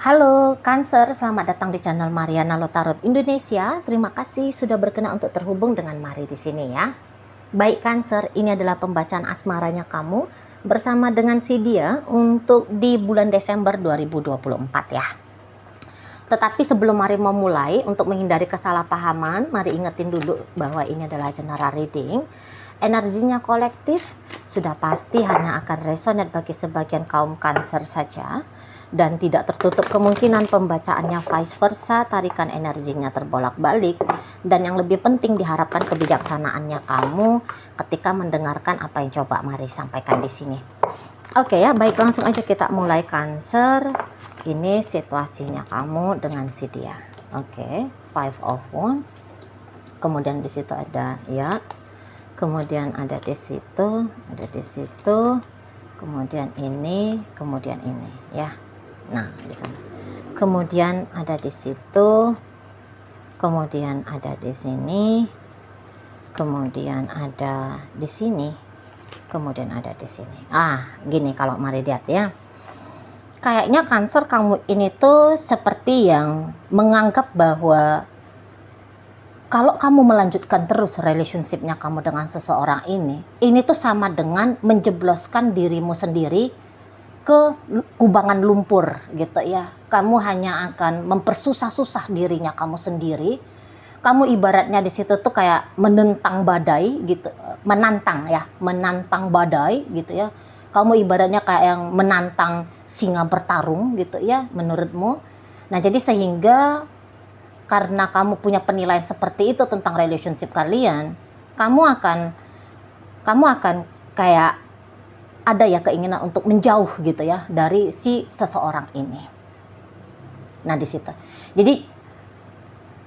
Halo Cancer, selamat datang di channel Mariana Lotarot Indonesia. Terima kasih sudah berkenan untuk terhubung dengan Mari di sini ya. Baik Cancer, ini adalah pembacaan asmaranya kamu bersama dengan si dia untuk di bulan Desember 2024 ya. Tetapi sebelum Mari memulai, untuk menghindari kesalahpahaman, Mari ingetin dulu bahwa ini adalah general reading. Energinya kolektif, sudah pasti hanya akan resonate bagi sebagian kaum Cancer saja. Dan tidak tertutup kemungkinan pembacaannya vice versa, tarikan energinya terbolak-balik. Dan yang lebih penting diharapkan kebijaksanaannya kamu ketika mendengarkan apa yang coba Mari sampaikan di sini. Oke ya, baik langsung aja kita mulai Cancer. Ini situasinya kamu dengan si dia. Oke, Five of Wands. Kemudian di situ ada ya. Kemudian ada di situ, ada di situ. Kemudian ini ya. Nah, di sana. Kemudian ada di situ. Kemudian ada di sini. Kemudian ada di sini. Kemudian ada di sini. Gini kalau Mari lihat ya. Kayaknya Cancer kamu ini tuh seperti yang menganggap bahwa kalau kamu melanjutkan terus relationship-nya kamu dengan seseorang ini tuh sama dengan menjebloskan dirimu sendiri ke kubangan lumpur gitu ya. Kamu hanya akan mempersusah-susah dirinya kamu sendiri. Kamu ibaratnya di situ tuh kayak menentang badai gitu, menantang badai gitu ya. Kamu ibaratnya kayak yang menantang singa bertarung gitu ya menurutmu. Nah, jadi sehingga karena kamu punya penilaian seperti itu tentang relationship kalian, kamu akan kayak ada ya keinginan untuk menjauh gitu ya dari si seseorang ini. Nah, di situ. Jadi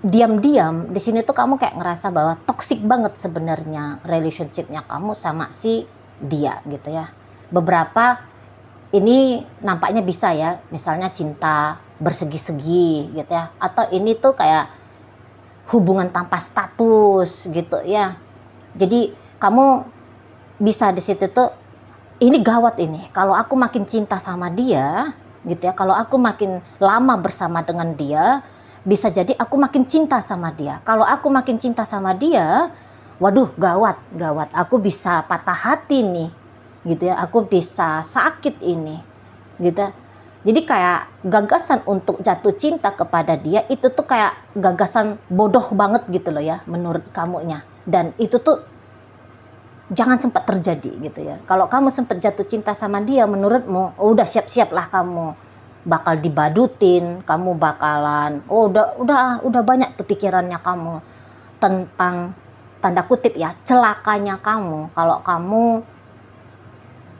diam-diam di sini tuh kamu kayak ngerasa bahwa toksik banget sebenarnya relationshipnya kamu sama si dia gitu ya. Beberapa ini nampaknya bisa ya, misalnya cinta bersegi-segi gitu ya, atau ini tuh kayak hubungan tanpa status gitu ya. Jadi kamu bisa di situ tuh, ini gawat ini, kalau aku makin cinta sama dia gitu ya, kalau aku makin lama bersama dengan dia, bisa jadi aku makin cinta sama dia. Kalau aku makin cinta sama dia, waduh gawat, aku bisa patah hati nih gitu ya, aku bisa sakit ini gitu. Jadi kayak gagasan untuk jatuh cinta kepada dia itu tuh kayak gagasan bodoh banget gitu loh ya menurut kamunya. Dan itu tuh jangan sempat terjadi gitu ya. Kalau kamu sempat jatuh cinta sama dia, menurutmu udah siap-siaplah kamu bakal dibadutin, kamu bakalan udah banyak tuh pikirannya kamu tentang tanda kutip ya celakanya kamu kalau kamu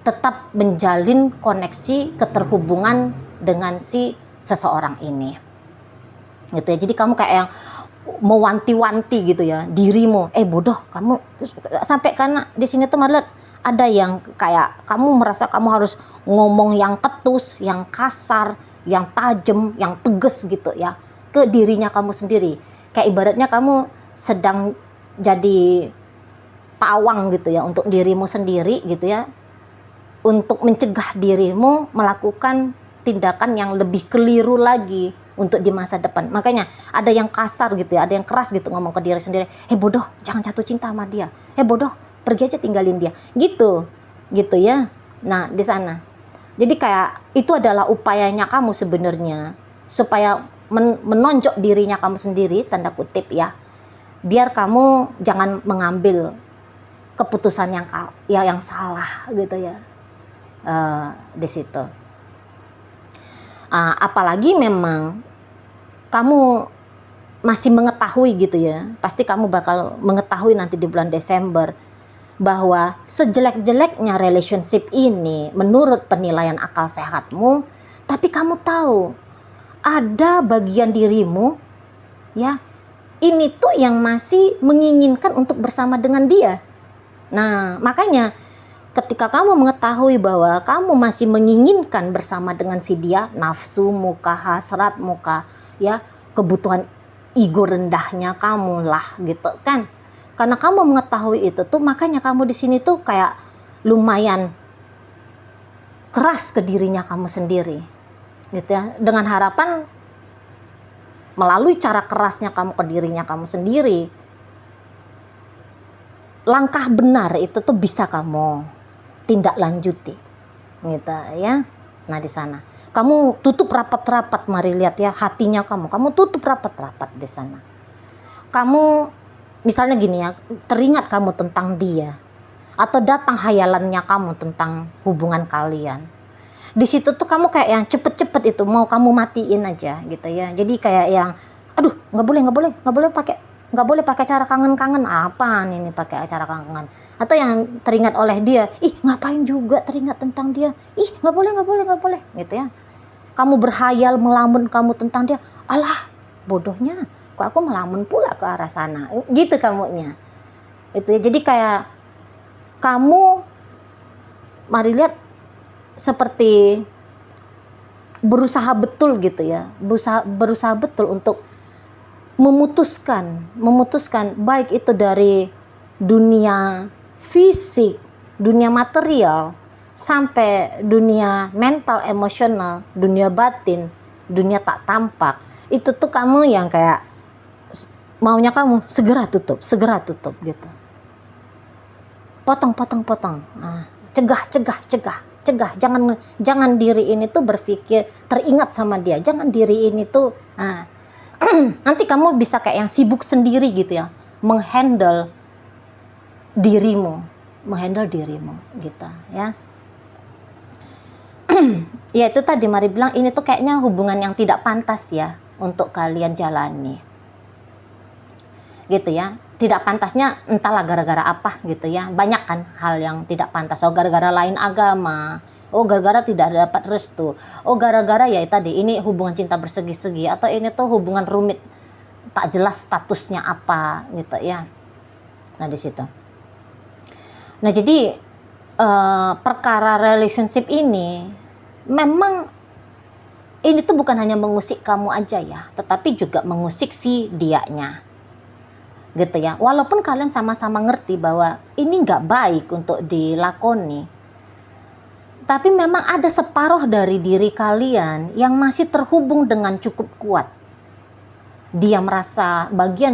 tetap menjalin koneksi keterhubungan dengan si seseorang ini gitu ya. Jadi kamu kayak yang mewanti-wanti gitu ya dirimu, bodoh kamu, sampai karena di sini tuh malah ada yang kayak kamu merasa kamu harus ngomong yang ketus, yang kasar, yang tajam, yang tegas gitu ya ke dirinya kamu sendiri. Kayak ibaratnya kamu sedang jadi pawang gitu ya untuk dirimu sendiri gitu ya, untuk mencegah dirimu melakukan tindakan yang lebih keliru lagi untuk di masa depan. Makanya ada yang kasar gitu ya, ada yang keras gitu ngomong ke diri sendiri, bodoh jangan jatuh cinta sama dia, bodoh pergi aja tinggalin dia gitu ya. Nah, di sana jadi kayak itu adalah upayanya kamu sebenarnya supaya menonjok dirinya kamu sendiri, tanda kutip ya, biar kamu jangan mengambil keputusan yang salah gitu ya. Di situ. Apalagi memang kamu masih mengetahui gitu ya, pasti kamu bakal mengetahui nanti di bulan Desember bahwa sejelek-jeleknya relationship ini menurut penilaian akal sehatmu, tapi kamu tahu ada bagian dirimu ya ini tuh yang masih menginginkan untuk bersama dengan dia. Nah, makanya ketika kamu mengetahui bahwa kamu masih menginginkan bersama dengan si dia, nafsu muka, hasrat muka, ya kebutuhan ego rendahnya kamu lah gitu kan. Karena kamu mengetahui itu tuh, makanya kamu di sini tuh kayak lumayan keras ke dirinya kamu sendiri. gitu ya, dengan harapan melalui cara kerasnya kamu ke dirinya kamu sendiri, langkah benar itu tuh bisa kamu tindak lanjuti, gitu ya. Nah di sana kamu tutup rapat-rapat, mari lihat ya hatinya kamu tutup rapat-rapat di sana. Kamu misalnya gini ya, teringat kamu tentang dia, atau datang hayalannya kamu tentang hubungan kalian. Di situ tuh kamu kayak yang cepet-cepet itu mau kamu matiin aja gitu ya. Jadi kayak yang aduh nggak boleh pakai cara kangen-kangen, apaan ini pakai acara kangen, atau yang teringat oleh dia, ih ngapain juga teringat tentang dia, ih nggak boleh gitu ya. Kamu berhayal melamun kamu tentang dia, alah bodohnya kok aku melamun pula ke arah sana, gitu kamunya itu ya. Jadi kayak kamu mari lihat seperti berusaha betul gitu ya, berusaha betul untuk memutuskan baik itu dari dunia fisik, dunia material, sampai dunia mental, emosional, dunia batin, dunia tak tampak. Itu tuh kamu yang kayak maunya kamu segera tutup gitu. Potong. Nah, cegah, jangan diri ini tuh berpikir teringat sama dia, jangan diri ini tuh nanti kamu bisa kayak yang sibuk sendiri gitu ya, menghandle dirimu gitu ya. Ya itu tadi mari bilang ini tuh kayaknya hubungan yang tidak pantas ya untuk kalian jalani gitu ya. Tidak pantasnya entahlah gara-gara apa gitu ya. Banyak kan hal yang tidak pantas. Oh gara-gara lain agama, oh gara-gara tidak dapat restu, oh gara-gara ya tadi ini hubungan cinta bersegi-segi, atau ini tuh hubungan rumit tak jelas statusnya apa gitu ya. Nah di situ. Nah jadi perkara relationship ini memang ini tuh bukan hanya mengusik kamu aja ya, tetapi juga mengusik si dianya gitu ya. Walaupun kalian sama-sama ngerti bahwa ini nggak baik untuk dilakoni, tapi memang ada separuh dari diri kalian yang masih terhubung dengan cukup kuat. Dia merasa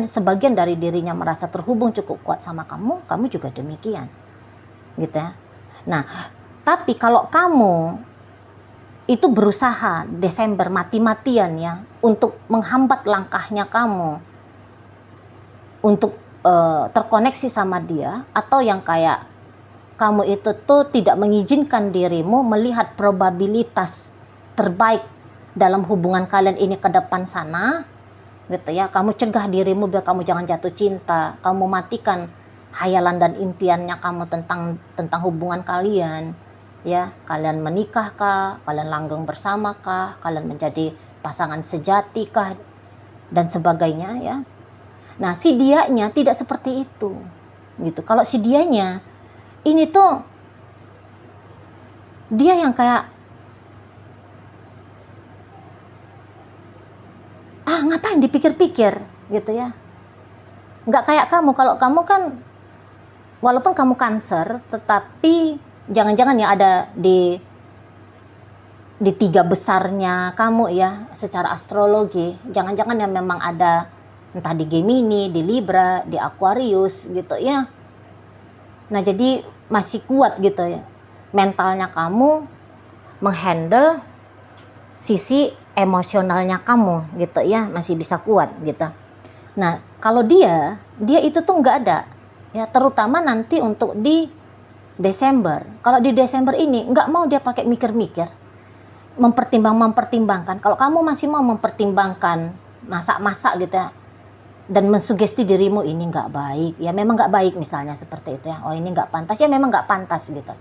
sebagian dari dirinya merasa terhubung cukup kuat sama kamu juga demikian gitu ya. Nah tapi kalau kamu itu berusaha Desember mati-matian ya untuk menghambat langkahnya kamu untuk terkoneksi sama dia, atau yang kayak kamu itu tuh tidak mengizinkan dirimu melihat probabilitas terbaik dalam hubungan kalian ini ke depan sana gitu ya. Kamu cegah dirimu biar kamu jangan jatuh cinta, kamu matikan hayalan dan impiannya kamu tentang hubungan kalian ya. Kalian menikah kah, kalian langgeng bersama kah, kalian menjadi pasangan sejati kah, dan sebagainya ya. Nah si dianya tidak seperti itu gitu. Kalau si dianya ini tuh dia yang kayak ngapain dipikir-pikir gitu ya. Nggak kayak kamu. Kalau kamu kan walaupun kamu Cancer, tetapi jangan-jangan ya ada di tiga besarnya kamu ya secara astrologi. Jangan-jangan ya memang ada entah di Gemini, di Libra, di Aquarius gitu ya. Nah jadi masih kuat gitu ya mentalnya kamu menghandle sisi emosionalnya kamu gitu ya, masih bisa kuat gitu. Nah kalau dia itu tuh nggak ada ya, terutama nanti untuk di Desember. Kalau di Desember ini nggak mau dia pakai mikir-mikir, mempertimbangkan. Kalau kamu masih mau mempertimbangkan masak-masak gitu ya, dan mensugesti dirimu ini nggak baik ya, memang nggak baik misalnya seperti itu ya. Oh ini nggak pantas ya, memang nggak pantas gitu.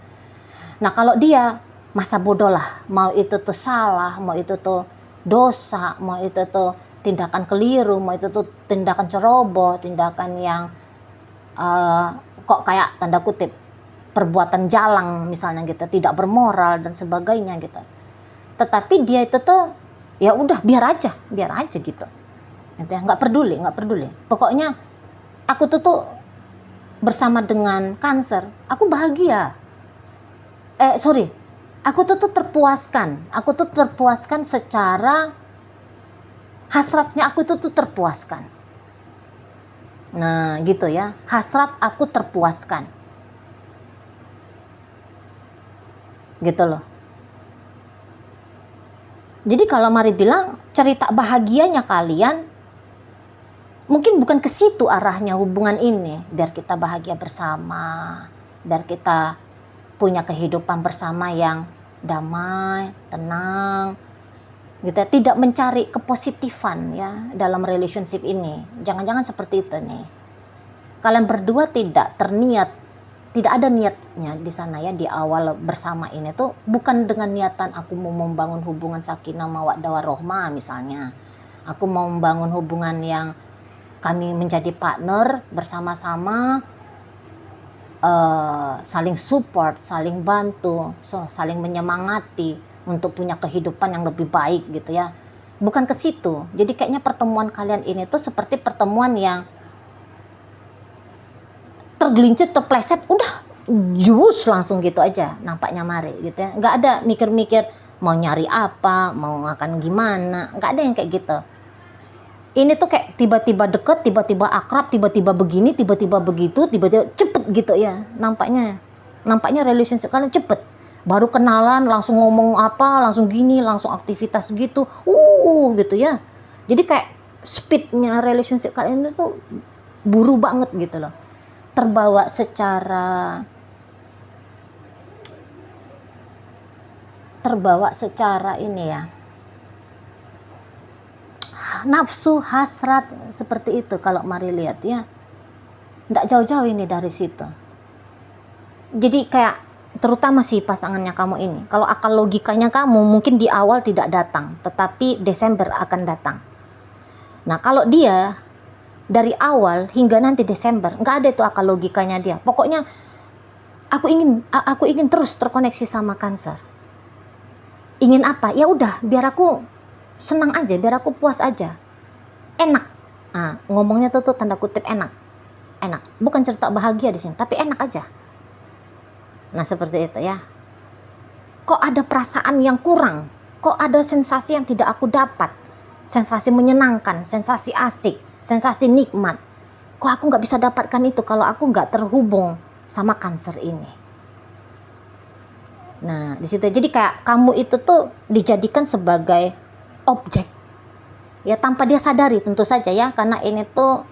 Nah kalau dia masa bodoh lah, mau itu tuh salah, mau itu tuh dosa, mau itu tuh tindakan keliru, mau itu tuh tindakan ceroboh, tindakan yang kok kayak tanda kutip perbuatan jalang misalnya gitu, tidak bermoral dan sebagainya gitu. Tetapi dia itu tuh ya udah biar aja gitu. Nggak peduli. Pokoknya aku tuh bersama dengan Cancer, aku bahagia. Aku tuh terpuaskan secara hasratnya aku tuh terpuaskan. Nah, gitu ya. Hasrat aku terpuaskan. Gitu loh. Jadi kalau Mari bilang cerita bahagianya kalian mungkin bukan ke situ arahnya hubungan ini, biar kita bahagia bersama, biar kita punya kehidupan bersama yang damai, tenang, gitu. Tidak mencari kepositifan ya dalam relationship ini. Jangan-jangan seperti itu nih. Kalian berdua tidak ada niatnya di sana ya, di awal bersama ini tuh bukan dengan niatan aku mau membangun hubungan sakinah mawaddah warahmah misalnya. Aku mau membangun hubungan yang kami menjadi partner bersama-sama, saling support, saling bantu, saling menyemangati untuk punya kehidupan yang lebih baik gitu ya. Bukan ke situ. Jadi kayaknya pertemuan kalian ini tuh seperti pertemuan yang tergelincir, terpleset, udah jus langsung gitu aja nampaknya Mari gitu ya. Nggak ada mikir-mikir mau nyari apa, mau akan gimana, nggak ada yang kayak gitu. Ini tuh kayak tiba-tiba deket, tiba-tiba akrab, tiba-tiba begini, tiba-tiba begitu, tiba-tiba cepet gitu ya. Nampaknya relationship kalian cepet. Baru kenalan langsung ngomong apa, langsung gini, langsung aktivitas gitu. Gitu ya. Jadi kayak speednya relationship kalian itu tuh buru banget gitu loh. Terbawa secara ini ya, nafsu, hasrat, seperti itu kalau Mari lihat ya. Nggak jauh-jauh ini dari situ. Jadi kayak terutama si pasangannya kamu ini, kalau akal logikanya kamu mungkin di awal tidak datang, tetapi Desember akan datang. Nah kalau dia dari awal hingga nanti Desember nggak ada itu akal logikanya dia. Pokoknya aku ingin terus terkoneksi sama Cancer. Ingin apa? Ya udah, biar aku senang aja, biar aku puas aja, enak. Nah, ngomongnya tuh tanda kutip enak. Bukan cerita bahagia di sini, tapi enak aja. Nah seperti itu ya. Kok ada perasaan yang kurang? Kok ada sensasi yang tidak aku dapat? Sensasi menyenangkan, sensasi asik, sensasi nikmat. Kok aku nggak bisa dapatkan itu kalau aku nggak terhubung sama Cancer ini? Nah di situ jadi kayak kamu itu tuh dijadikan sebagai objek ya, tanpa dia sadari tentu saja ya, karena ini tuh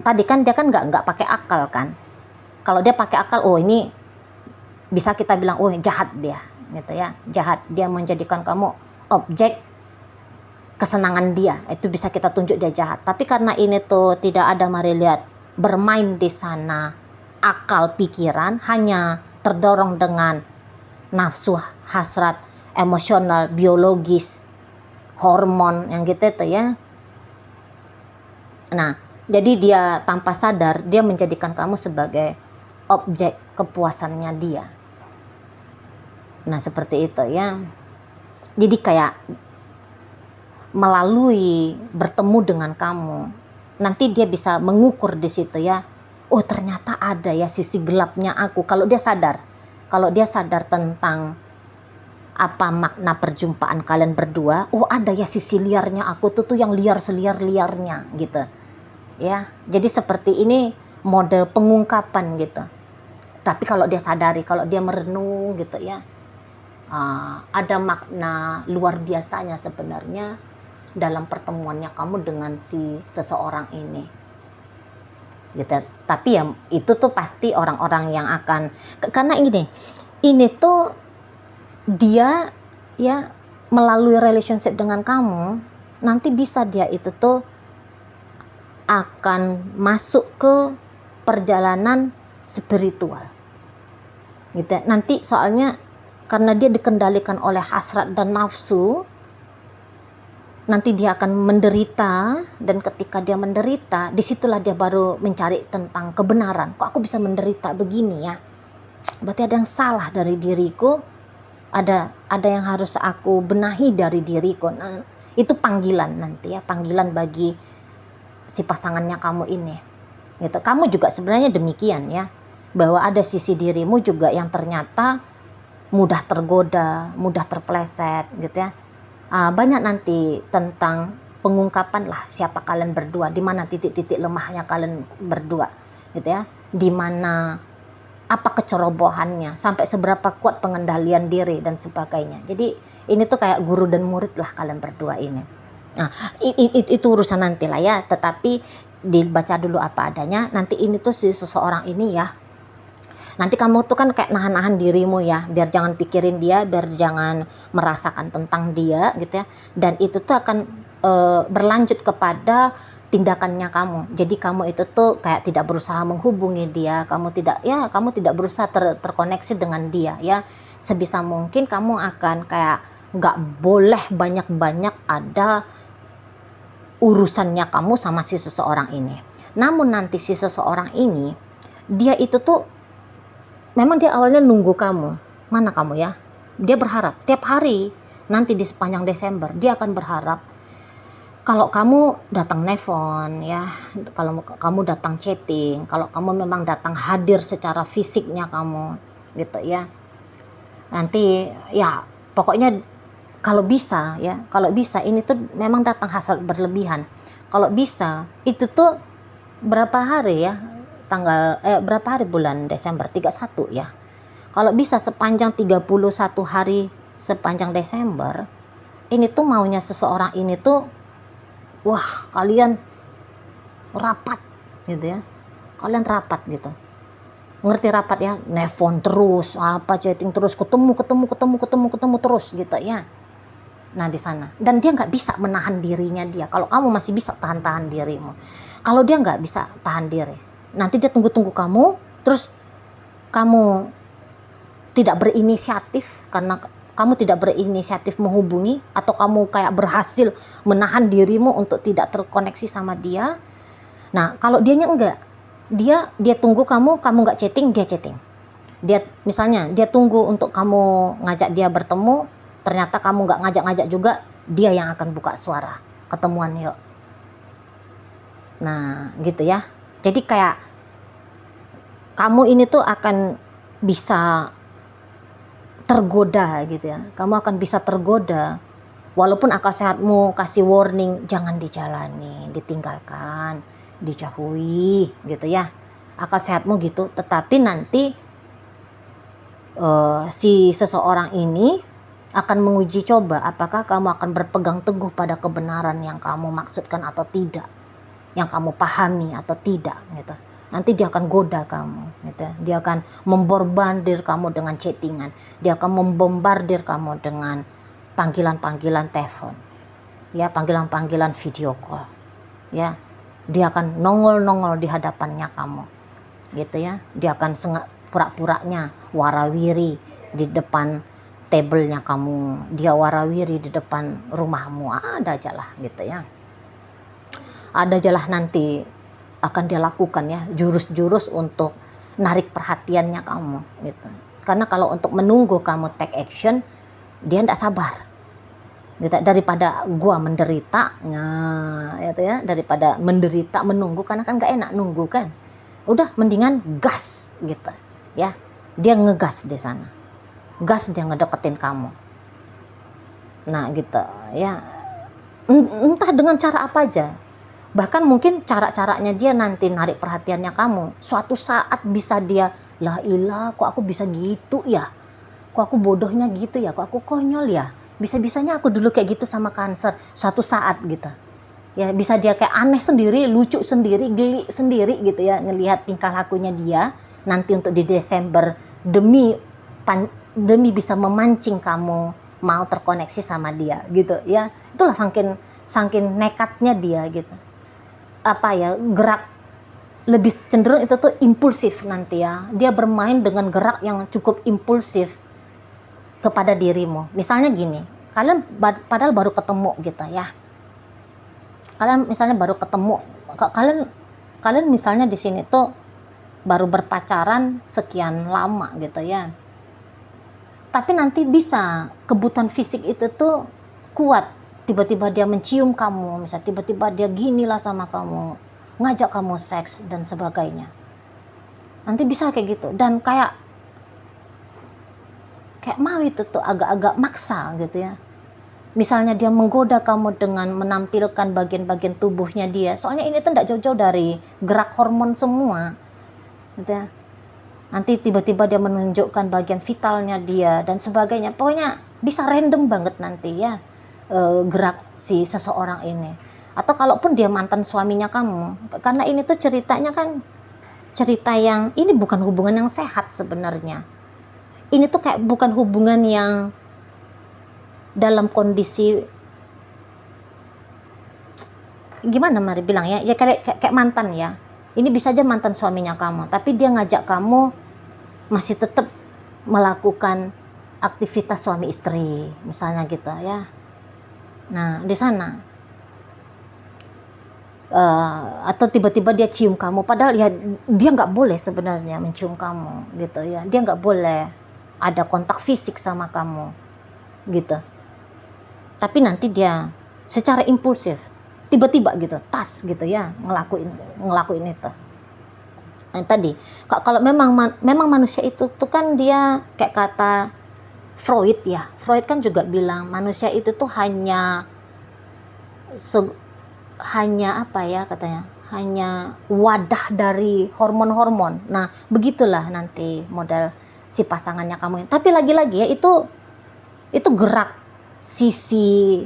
tadi kan dia kan nggak pakai akal kan. Kalau dia pakai akal, oh ini bisa kita bilang oh jahat dia gitu ya, jahat, dia menjadikan kamu objek kesenangan dia, itu bisa kita tunjuk dia jahat. Tapi karena ini tuh tidak ada Mari lihat bermain di sana akal pikiran, hanya terdorong dengan nafsu, hasrat, emosional, biologis, hormon yang gitu itu ya. Nah jadi dia tanpa sadar dia menjadikan kamu sebagai objek kepuasannya dia. Nah seperti itu ya. Jadi kayak melalui bertemu dengan kamu, nanti dia bisa mengukur di situ ya. Oh ternyata ada ya sisi gelapnya aku. Kalau dia sadar tentang apa makna perjumpaan kalian berdua, oh ada ya sisi liarnya aku tuh yang liar seliar-liarnya gitu ya. Jadi seperti ini mode pengungkapan gitu. Tapi kalau dia sadari, kalau dia merenung gitu ya, ada makna luar biasanya sebenarnya dalam pertemuannya kamu dengan si seseorang ini gitu. Tapi ya itu tuh pasti orang-orang yang akan, karena ini tuh dia ya melalui relationship dengan kamu, nanti bisa dia itu tuh akan masuk ke perjalanan spiritual gitu. Nanti soalnya karena dia dikendalikan oleh hasrat dan nafsu, nanti dia akan menderita, dan ketika dia menderita, disitulah dia baru mencari tentang kebenaran. Kok aku bisa menderita begini ya? Berarti ada yang salah dari diriku, ada yang harus aku benahi dari diriku. Nah, itu panggilan nanti ya, panggilan bagi si pasangannya kamu ini. Gitu. Kamu juga sebenarnya demikian ya, bahwa ada sisi dirimu juga yang ternyata mudah tergoda, mudah terpleset gitu ya. Banyak nanti tentang pengungkapan lah siapa kalian berdua, di mana titik-titik lemahnya kalian berdua gitu ya, di mana apa kecerobohannya, sampai seberapa kuat pengendalian diri dan sebagainya. Jadi ini tuh kayak guru dan murid lah kalian berdua ini. Nah, itu urusan nanti lah ya, tetapi dibaca dulu apa adanya. Nanti ini tuh si seseorang ini ya, nanti kamu tuh kan kayak nahan-nahan dirimu ya, biar jangan pikirin dia, biar jangan merasakan tentang dia gitu ya. Dan itu tuh akan berlanjut kepada tindakannya kamu. Jadi kamu itu tuh kayak tidak berusaha menghubungi dia, kamu tidak berusaha terkoneksi dengan dia ya. Sebisa mungkin kamu akan kayak nggak boleh banyak-banyak ada urusannya kamu sama si seseorang ini. Namun nanti si seseorang ini, dia itu tuh memang dia awalnya nunggu kamu. Mana kamu ya? Dia berharap tiap hari nanti di sepanjang Desember dia akan berharap kalau kamu datang nelfon ya, kalau kamu datang chatting, kalau kamu memang datang hadir secara fisiknya kamu gitu ya. Nanti ya pokoknya kalau bisa ini tuh memang datang hasrat berlebihan. Kalau bisa itu tuh berapa hari ya? Berapa hari bulan Desember? 31 ya. Kalau bisa sepanjang 31 hari sepanjang Desember, ini tuh maunya seseorang ini tuh, wah kalian rapat gitu ya. Kalian rapat gitu. Ngerti rapat ya? Nelfon terus, chatting terus, ketemu terus gitu ya. Nah di sana, dan dia nggak bisa menahan dirinya dia. Kalau kamu masih bisa tahan dirimu, kalau dia nggak bisa tahan diri, nanti dia tunggu kamu, terus kamu tidak berinisiatif karena kamu tidak berinisiatif menghubungi, atau kamu kayak berhasil menahan dirimu untuk tidak terkoneksi sama dia. Nah kalau dianya enggak, dia tunggu kamu nggak chatting, dia chatting. Dia misalnya dia tunggu untuk kamu ngajak dia bertemu, ternyata kamu nggak ngajak juga, dia yang akan buka suara, ketemuan yuk. Nah gitu ya. Jadi kayak kamu ini tuh akan bisa tergoda gitu ya. Kamu akan bisa tergoda, walaupun akal sehatmu kasih warning, jangan dijalani, ditinggalkan, dijauhi gitu ya. Akal sehatmu gitu. Tetapi nanti si seseorang ini akan menguji coba apakah kamu akan berpegang teguh pada kebenaran yang kamu maksudkan atau tidak, yang kamu pahami atau tidak gitu. Nanti dia akan goda kamu gitu. Dia akan membombardir kamu dengan chattingan, dia akan membombardir kamu dengan panggilan-panggilan telepon ya, panggilan-panggilan video call ya. Dia akan nongol di hadapannya kamu gitu ya. Dia akan pura-puranya warawiri di depan tabelnya kamu, dia warawiri di depan rumahmu, ada aja lah gitu ya. Ada aja lah nanti akan dia lakukan ya, jurus-jurus untuk narik perhatiannya kamu gitu. Karena kalau untuk menunggu kamu take action, dia tidak sabar gitu. Daripada gua menderita, gitu ya, daripada menderita menunggu, karena kan gak enak nunggu kan. Udah mendingan gas gitu ya. Dia ngegas di sana, gas, dia ngedeketin kamu. Nah gitu ya, entah dengan cara apa aja. Bahkan mungkin cara-caranya dia nanti narik perhatiannya kamu, suatu saat bisa dia, lah ilah kok aku bisa gitu ya, kok aku bodohnya gitu ya, kok aku konyol ya, bisa-bisanya aku dulu kayak gitu sama Cancer. Suatu saat gitu ya, bisa dia kayak aneh sendiri, lucu sendiri, geli sendiri gitu ya, ngelihat tingkah lakunya dia nanti untuk di Desember, demi bisa memancing kamu mau terkoneksi sama dia gitu ya. Itulah saking nekatnya dia gitu. Apa ya, gerak lebih cenderung itu tuh impulsif nanti ya. Dia bermain dengan gerak yang cukup impulsif kepada dirimu. Misalnya gini, kalian padahal baru ketemu gitu ya. Kalian misalnya baru ketemu, kalian misalnya di sini tuh baru berpacaran sekian lama gitu ya. Tapi nanti bisa kebutuhan fisik itu tuh kuat. Tiba-tiba dia mencium kamu, misalnya tiba-tiba dia ginilah sama kamu, ngajak kamu seks dan sebagainya. Nanti bisa kayak gitu. Dan kayak kayak mau itu tuh agak-agak maksa gitu ya. Misalnya dia menggoda kamu dengan menampilkan bagian-bagian tubuhnya dia. Soalnya ini tuh tidak jauh-jauh dari gerak hormon semua. Gitu ya. Nanti tiba-tiba dia menunjukkan bagian vitalnya dia dan sebagainya. Pokoknya bisa random banget nanti ya gerak si seseorang ini. Atau kalaupun dia mantan suaminya kamu. Karena ini tuh ceritanya kan cerita yang ini bukan hubungan yang sehat sebenarnya. Ini tuh kayak bukan hubungan yang dalam kondisi gimana mari bilang ya kayak mantan ya. Ini bisa aja mantan suaminya kamu, tapi dia ngajak kamu masih tetap melakukan aktivitas suami istri misalnya gitu ya. Nah di sana atau tiba-tiba dia cium kamu, padahal ya dia nggak boleh sebenarnya mencium kamu gitu ya. Dia nggak boleh ada kontak fisik sama kamu gitu. Tapi nanti dia secara impulsif tiba-tiba gitu tas gitu ya ngelakuin itu. Nah, tadi kalau memang manusia itu tuh kan dia kayak kata Freud kan juga bilang manusia itu tuh hanya apa ya katanya, hanya wadah dari hormon-hormon. Nah begitulah nanti model si pasangannya kamu. Tapi lagi-lagi ya itu gerak sisi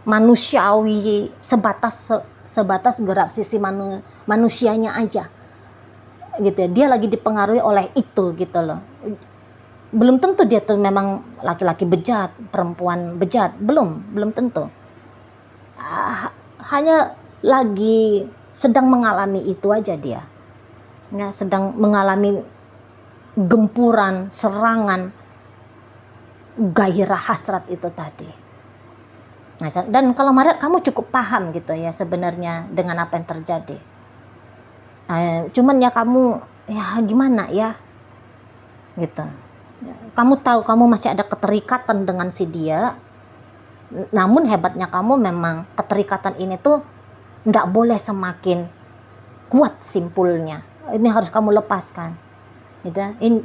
manusiawi sebatas gerak sisi manusianya aja gitu ya. Dia lagi dipengaruhi oleh itu gitu loh. Belum tentu dia tuh memang laki-laki bejat, perempuan bejat, belum tentu. Hanya lagi sedang mengalami itu aja dia ya, sedang mengalami gempuran, serangan gairah hasrat itu tadi. Nah, dan kalau Maret kamu cukup paham gitu ya sebenarnya dengan apa yang terjadi. Cuman ya kamu ya gimana ya gitu. Kamu tahu kamu masih ada keterikatan dengan si dia. Namun hebatnya kamu memang keterikatan ini tuh nggak boleh semakin kuat simpulnya. Ini harus kamu lepaskan. Gitu.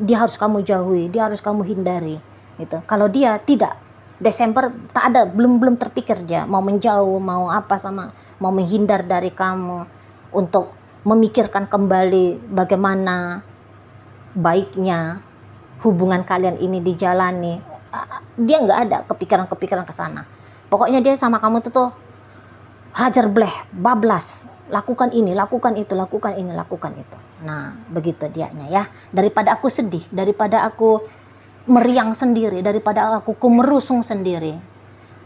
Dia harus kamu jauhi, dia harus kamu hindari. Gitu. Kalau dia tidak, Desember tak ada, belum terpikir dia mau menjauh, mau apa mau menghindar dari kamu untuk memikirkan kembali bagaimana baiknya hubungan kalian ini dijalani. Dia nggak ada kepikiran ke sana. Pokoknya dia sama kamu tuh hajar bleh, bablas, lakukan ini, lakukan itu, lakukan ini, lakukan itu. Nah begitu dianya ya. Daripada aku sedih, daripada aku meriang sendiri, daripada aku kumerusung sendiri.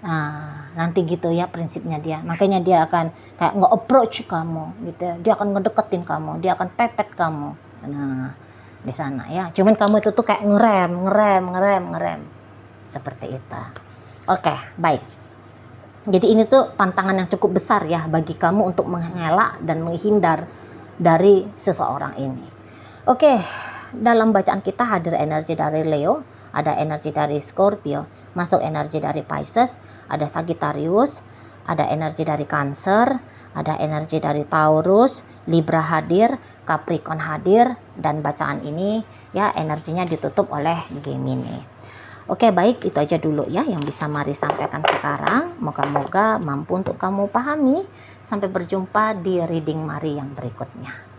Nah, nanti gitu ya prinsipnya dia. Makanya dia akan kayak nge-approach kamu gitu ya. Dia akan ngedeketin kamu, dia akan pepet kamu. Nah, di sana ya. Cuman kamu itu tuh kayak ngerem. Seperti itu. Oke, baik. Jadi ini tuh tantangan yang cukup besar ya bagi kamu untuk mengelak dan menghindar dari seseorang ini. Oke. Dalam bacaan kita hadir energi dari Leo, ada energi dari Scorpio, masuk energi dari Pisces, ada Sagittarius, ada energi dari Cancer, ada energi dari Taurus, Libra hadir, Capricorn hadir, dan bacaan ini ya energinya ditutup oleh Gemini. Oke, baik, itu aja dulu ya yang bisa Mari sampaikan sekarang. Moga-moga mampu untuk kamu pahami. Sampai berjumpa di reading Mari yang berikutnya.